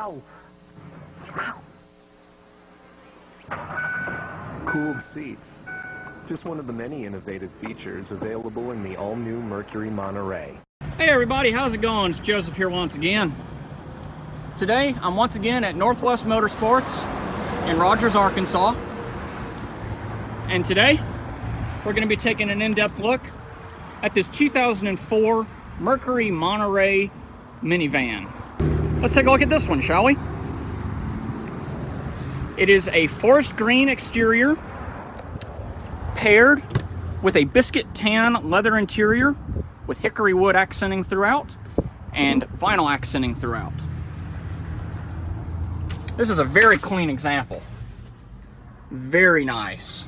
Ow! Cooled seats. Just one of the many innovative features available in the all-new Mercury Monterey. Hey everybody, how's it going? It's Joseph here once again. Today, I'm once again at Northwest Motorsports in Rogers, Arkansas. And today, we're going to be taking an in-depth look at this 2004 Mercury Monterey minivan. Let's take a look at this one, shall we? It is a forest green exterior paired with a biscuit tan leather interior with hickory wood accenting throughout and vinyl accenting throughout. This is a very clean example. Very nice.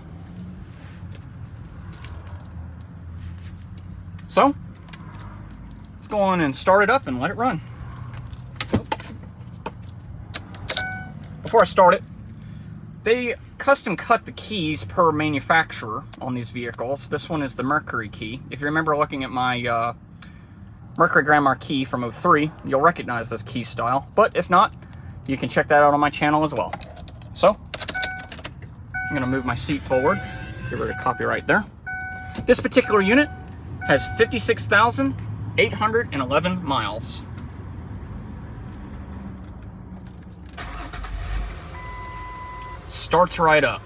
So, let's go on and start it up and let it run. Before I start it, they custom cut the keys per manufacturer on these vehicles. This one is the Mercury key. If you remember looking at my Mercury Grand Marquis from '03, you'll recognize this key style. But if not, you can check that out on my channel as well. So, I'm gonna move my seat forward. Get rid of copyright there. This particular unit has 56,811 miles. Starts right up.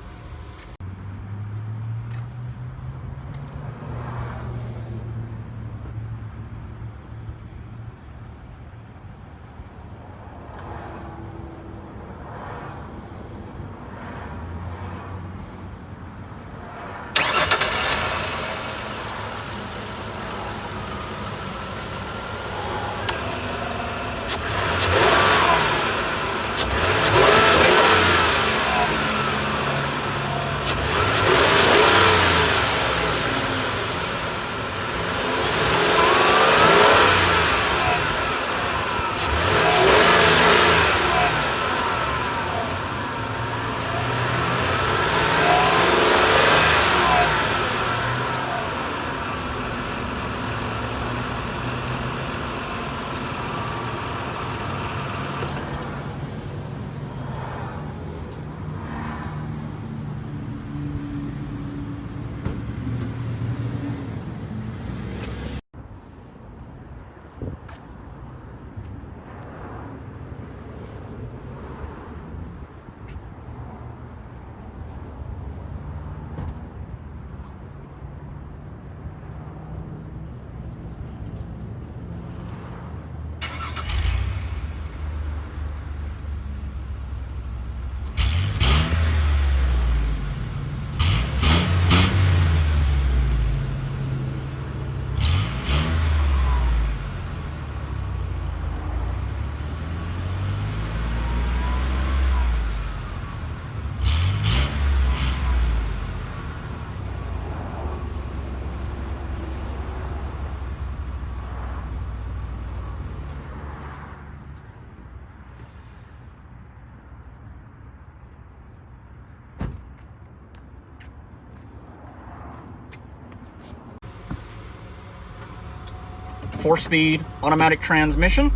Four-speed automatic transmission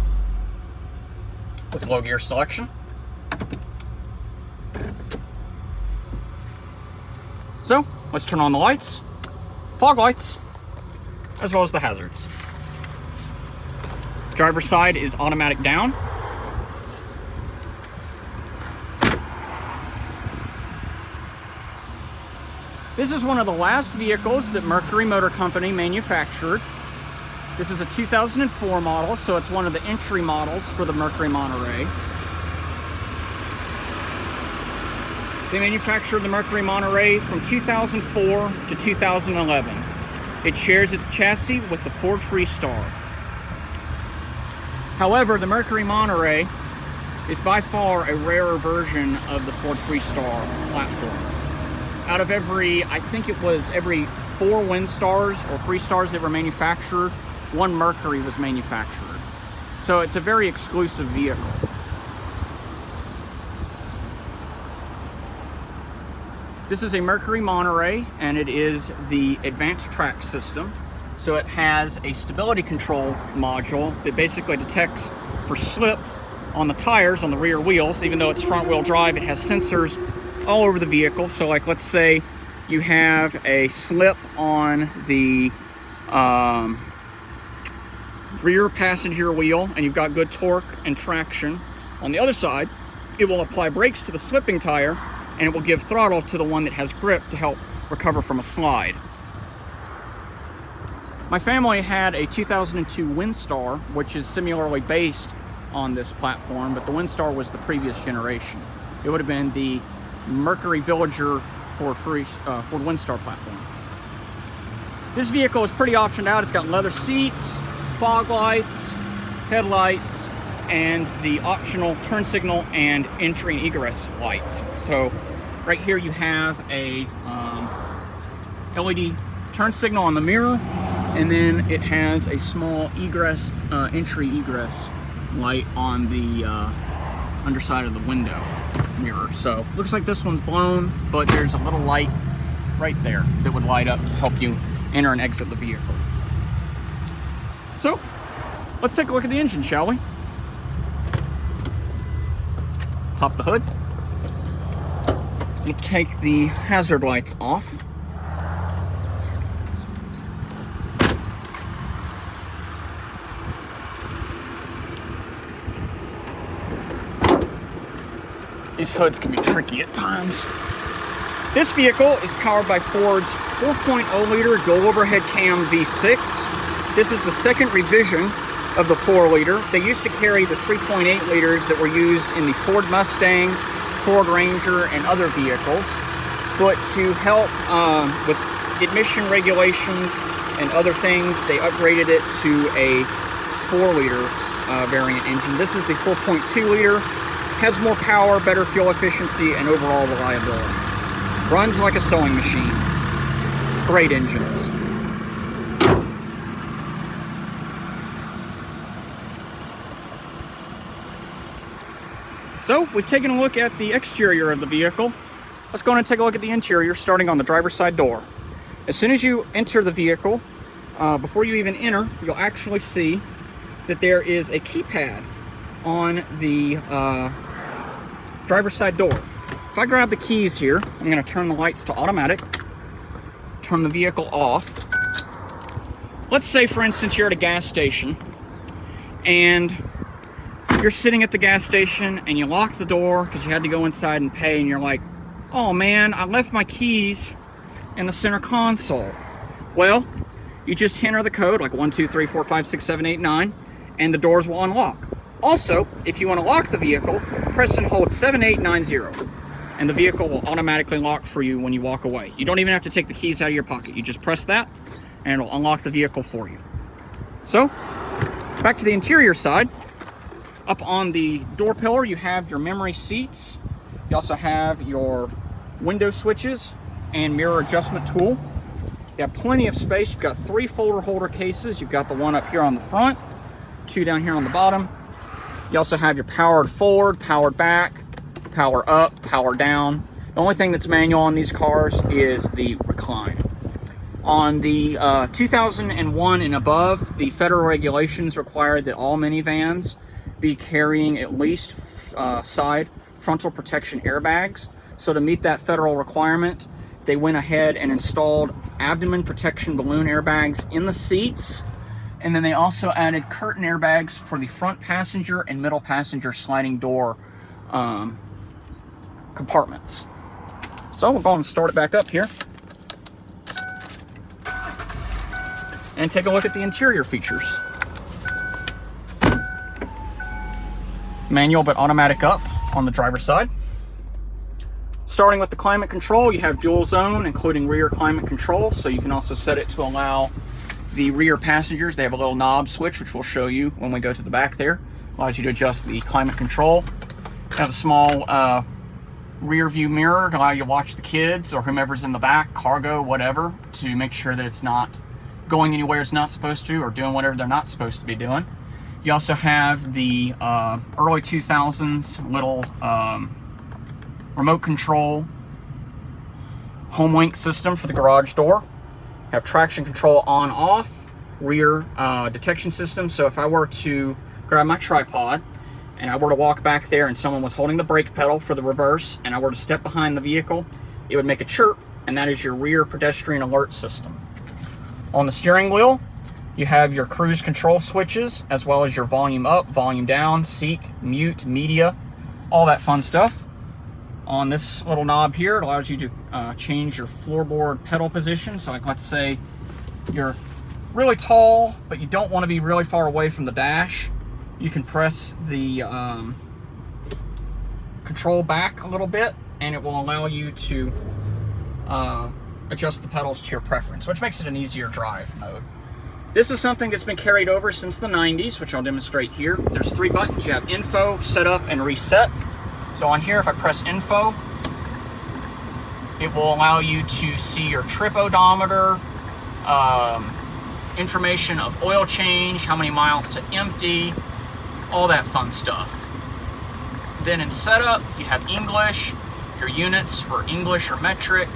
with low gear selection. So, let's turn on the lights, fog lights, as well as the hazards. Driver's side is automatic down. This is one of the last vehicles that Mercury Motor Company manufactured. This is a 2004 model, so it's one of the entry models for the Mercury Monterey. They manufactured the Mercury Monterey from 2004 to 2011. It shares its chassis with the Ford Freestar. However, the Mercury Monterey is by far a rarer version of the Ford Freestar platform. Out of I think it was every 4 Windstars or Freestars that were manufactured, one Mercury was manufactured. So it's a very exclusive vehicle. This is a Mercury Monterey, and it is the advanced track system. So it has a stability control module that basically detects for slip on the tires on the rear wheels. Even though it's front wheel drive, it has sensors all over the vehicle. So like, let's say you have a slip on the rear passenger wheel and you've got good torque and traction. On the other side, it will apply brakes to the slipping tire and it will give throttle to the one that has grip to help recover from a slide. My family had a 2002 Windstar, which is similarly based on this platform, but the Windstar was the previous generation. It would have been the Mercury Villager Ford Windstar platform. This vehicle is pretty optioned out. It's got leather seats, fog lights, headlights, and the optional turn signal and entry and egress lights. So right here you have a LED turn signal on the mirror, and then it has a small egress, entry egress light on the underside of the window mirror. So looks like this one's blown, but there's a little light right there that would light up to help you enter and exit the vehicle. So let's take a look at the engine, shall we? Pop the hood. We'll take the hazard lights off. These hoods can be tricky at times. This vehicle is powered by Ford's 4.0 liter dual overhead cam V6. This is the second revision of the 4 liter. They used to carry the 3.8 liters that were used in the Ford Mustang, Ford Ranger, and other vehicles. But to help with emission regulations and other things, they upgraded it to a 4 liter variant engine. This is the 4.2 liter. Has more power, better fuel efficiency, and overall reliability. Runs like a sewing machine. Great engines. So we've taken a look at the exterior of the vehicle. Let's go and take a look at the interior, starting on the driver's side door. As soon as you enter the vehicle, before you even enter, you'll actually see that there is a keypad on the driver's side door. If I grab the keys here, I'm going to turn the lights to automatic, turn the vehicle off. Let's say, for instance, you're at a gas station and you're sitting at the gas station and you lock the door because you had to go inside and pay, and you're like, oh man, I left my keys in the center console. Well, you just enter the code, like 1, 2, 3, 4, 5, 6, 7, 8, 9, and the doors will unlock. Also, if you want to lock the vehicle, press and hold 7890, and the vehicle will automatically lock for you when you walk away. You don't even have to take the keys out of your pocket. You just press that, and it'll unlock the vehicle for you. So, back to the interior side. Up on the door pillar, you have your memory seats. You also have your window switches and mirror adjustment tool. You have plenty of space. You've got 3 folder holder cases. You've got the one up here on the front, 2 down here on the bottom. You also have your powered forward, powered back, power up, power down. The only thing that's manual on these cars is the recline. On the 2001 and above, the federal regulations require that all minivans be carrying at least side frontal protection airbags. So to meet that federal requirement, they went ahead and installed abdomen protection balloon airbags in the seats. And then they also added curtain airbags for the front passenger and middle passenger sliding door compartments. So we'll go and start it back up here and take a look at the interior features. Manual but automatic up on the driver's side. Starting with the climate control, you have dual zone, including rear climate control, so you can also set it to allow the rear passengers. They have a little knob switch, which we'll show you when we go to the back there. Allows you to adjust the climate control. You have a small rear view mirror to allow you to watch the kids or whomever's in the back, cargo, whatever, to make sure that it's not going anywhere it's not supposed to or doing whatever they're not supposed to be doing. You also have the early 2000s little remote control home link system for the garage door. You have traction control on off, rear detection system. So if I were to grab my tripod and I were to walk back there and someone was holding the brake pedal for the reverse and I were to step behind the vehicle, it would make a chirp, and that is your rear pedestrian alert system. On the steering wheel, you have your cruise control switches, as well as your volume up, volume down, seek, mute, media, all that fun stuff. On this little knob here, it allows you to change your floorboard pedal position. So like, let's say you're really tall, but you don't want to be really far away from the dash. You can press the control back a little bit, and it will allow you to adjust the pedals to your preference, which makes it an easier drive mode. This is something that's been carried over since the 90s, which I'll demonstrate here. There's 3 buttons. You have info, setup, and reset. So on here, if I press info, it will allow you to see your trip odometer, information of oil change, how many miles to empty, all that fun stuff. Then in setup, you have English, your units for English or metric,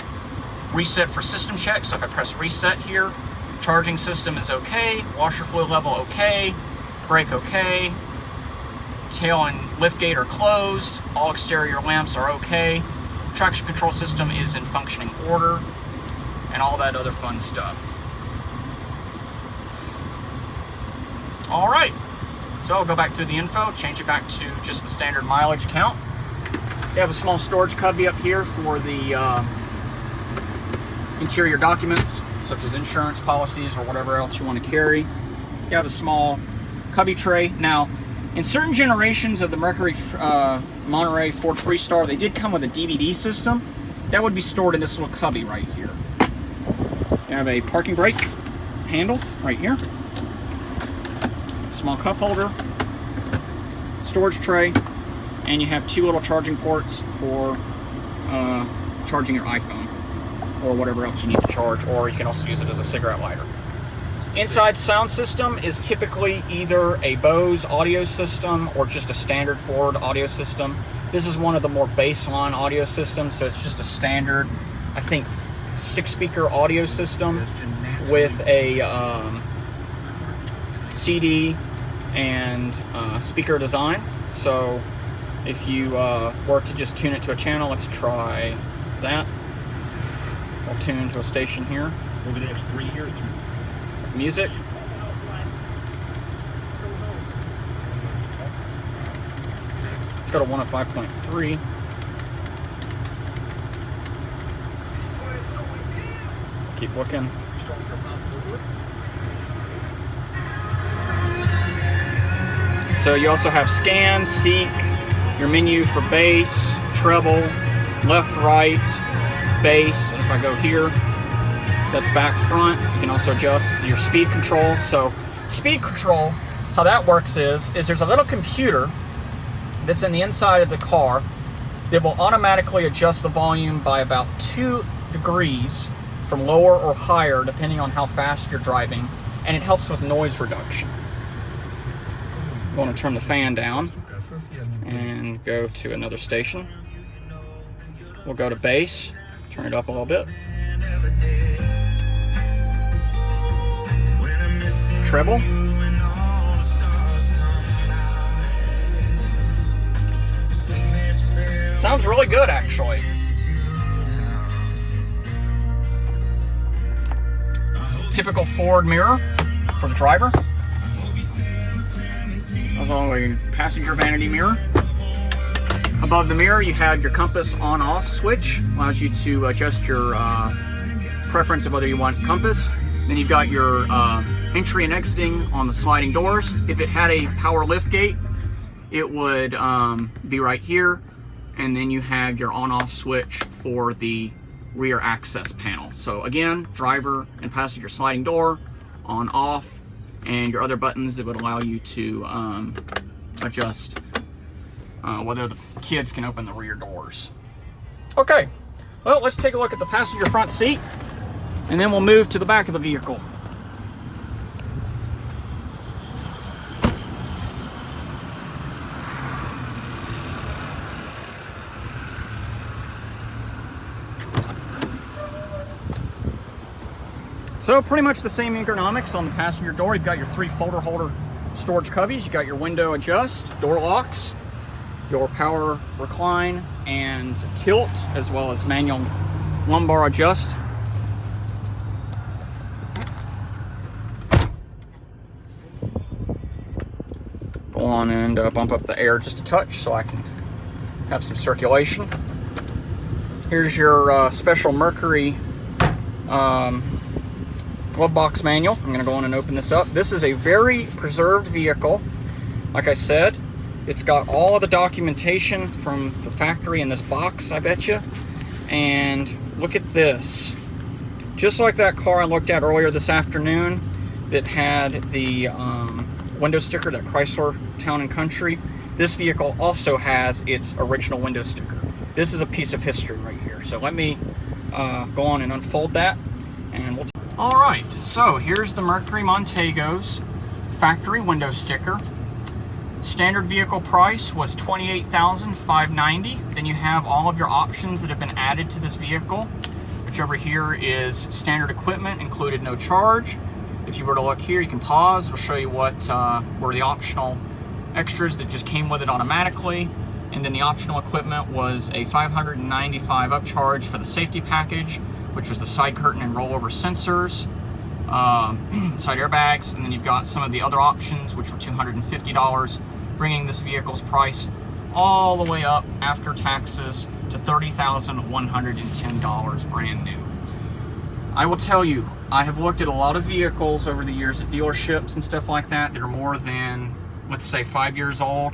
reset for system check. So if I press reset here, charging system is okay, washer fluid level okay, brake okay, tail and liftgate are closed, all exterior lamps are okay, traction control system is in functioning order, and all that other fun stuff. Alright, so I'll go back through the info, change it back to just the standard mileage count. You have a small storage cubby up here for the interior documents, such as insurance policies or whatever else you want to carry. You have a small cubby tray. Now, in certain generations of the Mercury Monterey Ford Freestar, they did come with a DVD system. That would be stored in this little cubby right here. You have a parking brake handle right here. Small cup holder, storage tray, and you have 2 little charging ports for charging your iPhone or whatever else you need to charge, or you can also use it as a cigarette lighter. Inside sound system is typically either a Bose audio system or just a standard Ford audio system. This is one of the more baseline audio systems, so it's just a standard, I think, 6-speaker audio system with a CD and speaker design. So if you were to just tune it to a channel, let's try that. We'll tune to a station here. Music. Let's go to 105.3. Keep looking. So you also have scan, seek, your menu for bass, treble, left, right, bass, and if I go here, that's back front. You can also adjust your speed control. So speed control, how that works is there's a little computer that's in the inside of the car that will automatically adjust the volume by about 2 degrees from lower or higher depending on how fast you're driving, and it helps with noise reduction. I'm going to turn the fan down and go to another station. We'll go to bass, turn it up a little bit. Treble. Sounds really good, actually. Typical Ford mirror for the driver. Also a passenger vanity mirror. Above the mirror, you have your compass on-off switch. Allows you to adjust your preference of whether you want compass. Then you've got your entry and exiting on the sliding doors. If it had a power lift gate, it would be right here. And then you have your on-off switch for the rear access panel. So again, driver and passenger sliding door, on, off, and your other buttons that would allow you to adjust whether the kids can open the rear doors. Okay, well, let's take a look at the passenger front seat, and then we'll move to the back of the vehicle. So pretty much the same ergonomics on the passenger door. You've got your 3 folder holder storage cubbies. You got your window adjust, door locks, your power recline and tilt, as well as manual lumbar adjust. Go on and bump up the air just a touch so I can have some circulation. Here's your special Mercury glove box manual. I'm going to go on and open this up. This is a very preserved vehicle. Like I said, it's got all of the documentation from the factory in this box, I bet you. And look at this. Just like that car I looked at earlier this afternoon that had the window sticker, that Chrysler Town & Country, this vehicle also has its original window sticker. This is a piece of history right here. So let me go on and unfold that, and we'll... All right, so here's the Mercury Montego's factory window sticker. Standard vehicle price was $28,590. Then you have all of your options that have been added to this vehicle, which over here is standard equipment included, no charge. If you were to look here, you can pause. It'll show you what were the optional extras that just came with it automatically. And then the optional equipment was a $595 upcharge for the safety package, which was the side curtain and rollover sensors, side airbags, and then you've got some of the other options, which were $250, bringing this vehicle's price all the way up after taxes to $30,110 brand new. I will tell you, I have looked at a lot of vehicles over the years at dealerships and stuff like that that are more than, let's say, 5 years old.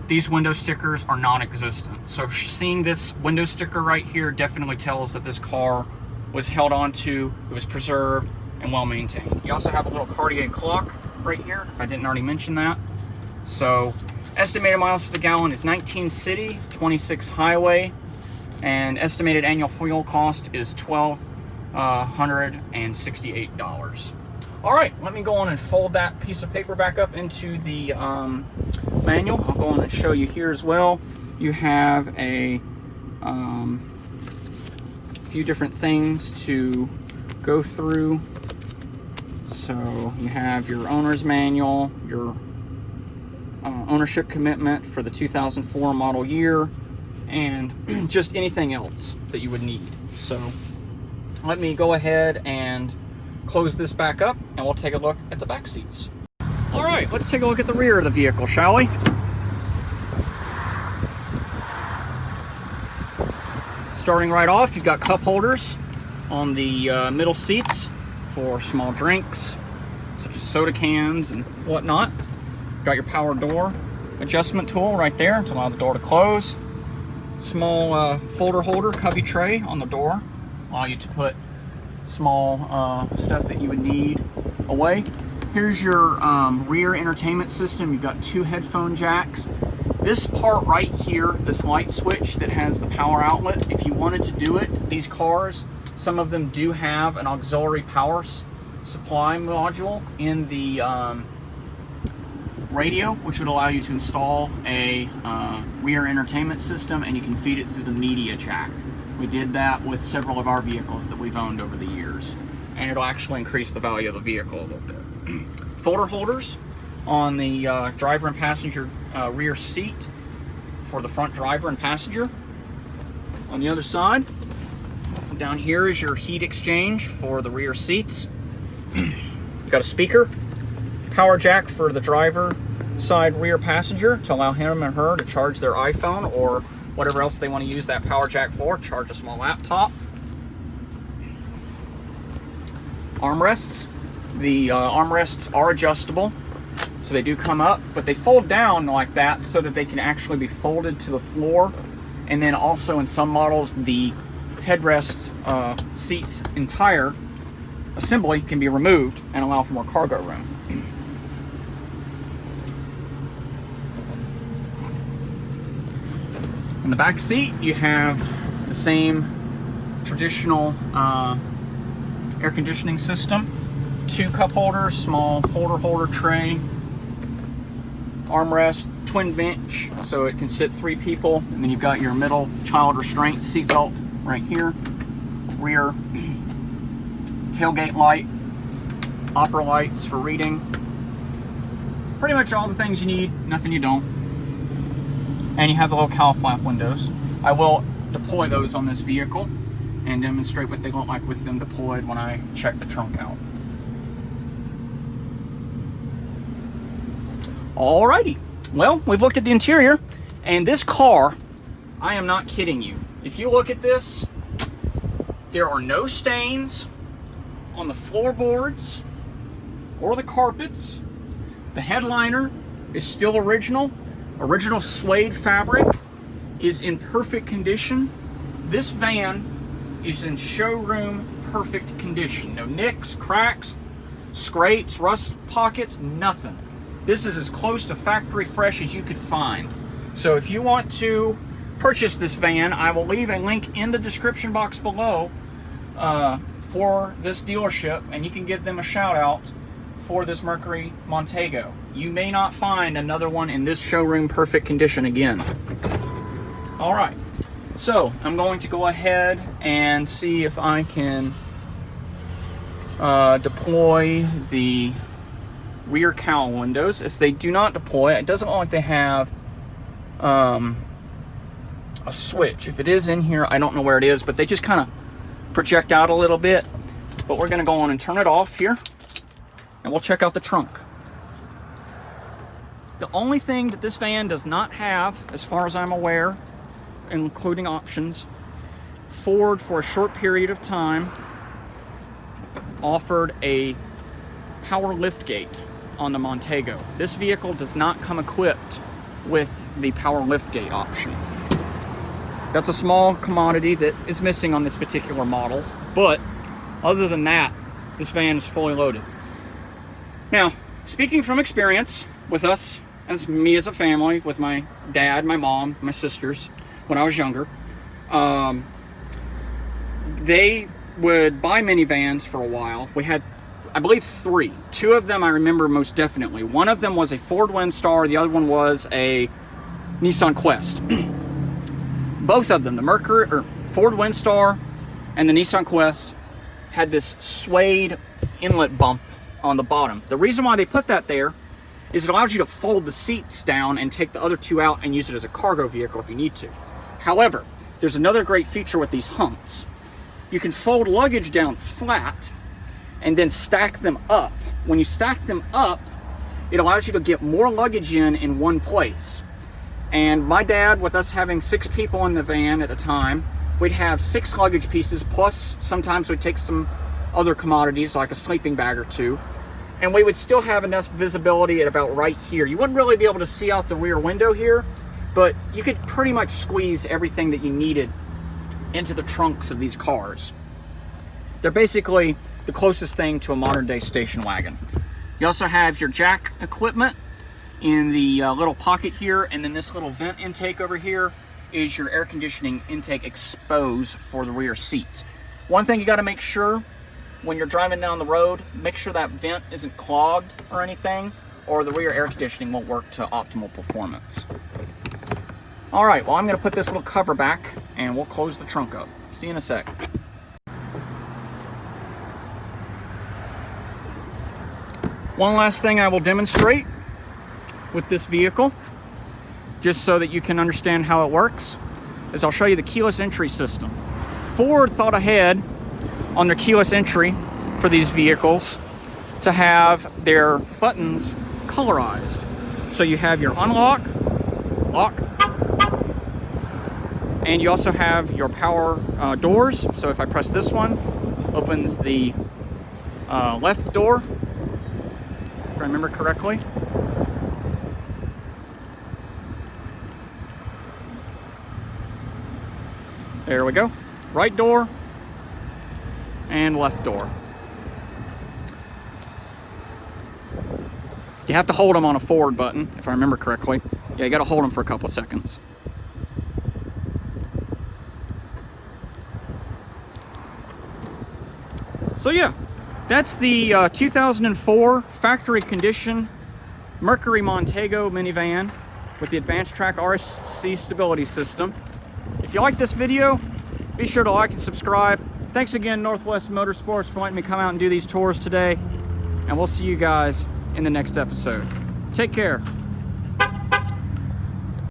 These window stickers are non-existent. So seeing this window sticker right here definitely tells that this car was held on to, it was preserved, and well maintained. You also have a little Cartier clock right here, if I didn't already mention that. So estimated miles to the gallon is 19 city, 26 highway, and estimated annual fuel cost is $1,268. All right, let me go on and fold that piece of paper back up into the manual. I'll go on and show you here as well. You have a few different things to go through. So you have your owner's manual, your ownership commitment for the 2004 model year, and just anything else that you would need. So let me go ahead and close this back up, and we'll take a look at the back seats. All right, let's take a look at the rear of the vehicle, shall we? Starting right off, you've got cup holders on the middle seats for small drinks, such as soda cans and whatnot. Got your power door adjustment tool right there to allow the door to close. Small folder holder, cubby tray on the door, allow you to put small stuff that you would need away. Here's your rear entertainment system. You've got 2 headphone jacks. This part right here, this light switch that has the power outlet, if you wanted to do it, these cars, some of them do have an auxiliary power supply module in the radio, which would allow you to install a rear entertainment system, and you can feed it through the media jack. We did that with several of our vehicles that we've owned over the years, and it'll actually increase the value of the vehicle a little bit. Folder holders on the driver and passenger rear seat for the front driver and passenger. On the other side, down here is your heat exchange for the rear seats. You've got a speaker, power jack for the driver side rear passenger to allow him or her to charge their iPhone or whatever else they want to use that power jack for, charge a small laptop. Armrests. The armrests are adjustable, so they do come up, but they fold down like that so that they can actually be folded to the floor. And then also in some models, the headrest seats entire assembly can be removed and allow for more cargo room. In the back seat, you have the same traditional air conditioning system. 2 cup holders, small folder holder tray, armrest, twin bench, so it can sit 3 people. And then you've got your middle child restraint seat belt right here. Rear tailgate light, opera lights for reading. pretty much all the things you need, nothing you don't. And you have the little cowl flap windows. I will deploy those on this vehicle and demonstrate what they look like with them deployed when I check the trunk out. Alrighty, well, we've looked at the interior, and this car, I am not kidding you. If you look at this, there are no stains on the floorboards or the carpets. The headliner is still original. Original suede fabric is in perfect condition. This van is in showroom perfect condition. No nicks, cracks, scrapes, rust pockets, nothing. This is as close to factory fresh as you could find. So if you want to purchase this van, I will leave a link in the description box below for this dealership, and you can give them a shout out for this Mercury Montego. You may not find another one in this showroom perfect condition again. All right, so I'm going to go ahead and see if I can deploy the rear cowl windows. If they do not deploy, it doesn't look like they have a switch. If it is in here, I don't know where it is, but they just kind of project out a little bit. But we're gonna go on and turn it off here, and we'll check out the trunk. The only thing that this van does not have, as far as I'm aware, including options, Ford for a short period of time offered a power lift gate on the Montego. This vehicle does not come equipped with the power lift gate option. That's a small commodity that is missing on this particular model, but other than that, this van is fully loaded. Now, speaking from experience with us, as me as a family, with my dad, my mom, my sisters, when I was younger, they would buy minivans for a while. We had, I believe, 3. 2 of them I remember most definitely. One of them was a Ford Windstar, the other one was a Nissan Quest. Both of them, the Mercury or Ford Windstar and the Nissan Quest, had this suede inlet bump on the bottom. The reason why they put that there is it allows you to fold the seats down and take the other 2 out and use it as a cargo vehicle if you need to. However, there's another great feature with these humps. You can fold luggage down flat and then stack them up. When you stack them up, it allows you to get more luggage in one place. And my dad, with us having 6 people in the van at the time, we'd have 6 luggage pieces, plus sometimes we'd take some other commodities like a sleeping bag or 2, and we would still have enough visibility at about right here. You wouldn't really be able to see out the rear window here, but you could pretty much squeeze everything that you needed into the trunks of these cars. They're basically the closest thing to a modern day station wagon. You also have your jack equipment in the little pocket here, and then this little vent intake over here is your air conditioning intake expose for the rear seats. One thing you got to make sure when you're driving down the road, make sure that vent isn't clogged or anything, or the rear air conditioning won't work to optimal performance. All right, well, I'm going to put this little cover back and we'll close the trunk up. See you in a sec. One last thing I will demonstrate with this vehicle, just so that you can understand how it works, is I'll show you the keyless entry system. Ford thought ahead on their keyless entry for these vehicles to have their buttons colorized. So you have your unlock, lock, and you also have your power doors. So if I press this one, opens the left door, if I remember correctly. There we go. Right door and left door. You have to hold them on a forward button, if I remember correctly. Yeah, you got to hold them for a couple of seconds. So yeah, that's the 2004 factory condition Mercury Montego minivan with the Advanced Track RSC stability system. If you like this video, be sure to like and subscribe. Thanks again, Northwest Motorsports, for letting me come out and do these tours today. And we'll see you guys in the next episode. Take care.